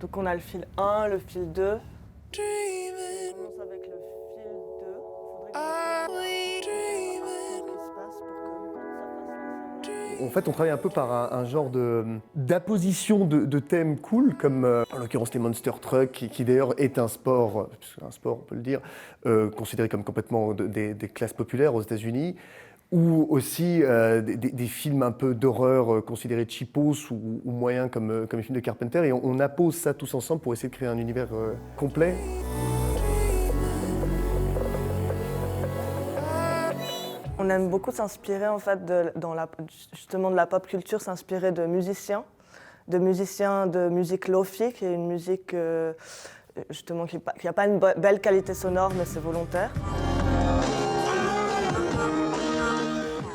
Donc on a le fil 1, le fil 2. On commence avec le fil 2. En fait, on travaille un peu par un genre d'apposition de thèmes cool, comme en l'occurrence les Monster Trucks, qui d'ailleurs est un sport, on peut le dire, considéré comme complètement des classes populaires aux États-Unis, ou aussi des films un peu d'horreur considérés cheapos ou moyens comme les films de Carpenter, et on appose ça tous ensemble pour essayer de créer un univers complet. On aime beaucoup s'inspirer en fait justement de la pop culture, s'inspirer de musiciens de musique lofi, qui est une musique justement qui n'a pas une belle qualité sonore, mais c'est volontaire.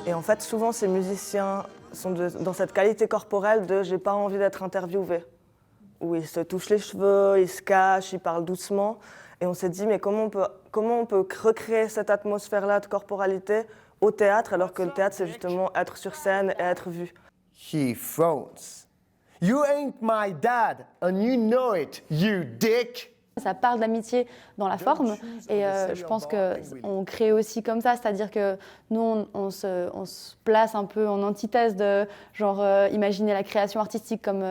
Et en fait, souvent ces musiciens sont dans cette qualité corporelle de j'ai pas envie d'être interviewé, où ils se touchent les cheveux, ils se cachent, ils parlent doucement. Et on s'est dit mais comment on peut recréer cette atmosphère-là de corporalité au théâtre, alors que le théâtre, c'est justement être sur scène et être vu. He frowns. You ain't my dad, and you know it, you dick. Ça parle d'amitié dans la forme et je pense qu'on crée aussi comme ça, c'est-à-dire que nous, on se place un peu en antithèse de genre imaginer la création artistique comme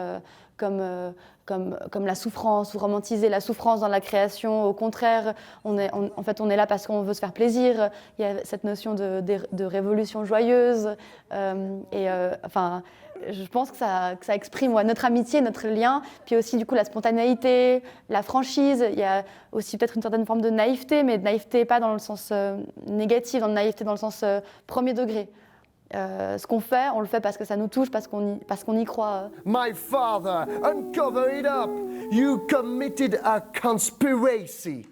la souffrance ou romantiser la souffrance dans la création. Au contraire, on est là parce qu'on veut se faire plaisir. Il y a cette notion de révolution joyeuse. Je pense que ça exprime notre amitié, notre lien, puis aussi du coup la spontanéité, la franchise. Il y a aussi peut-être une certaine forme de naïveté, mais de naïveté pas dans le sens négatif, dans de naïveté dans le sens premier degré. Ce qu'on fait, on le fait parce que ça nous touche, parce qu'on y croit. My father, uncover it up. You committed a conspiracy.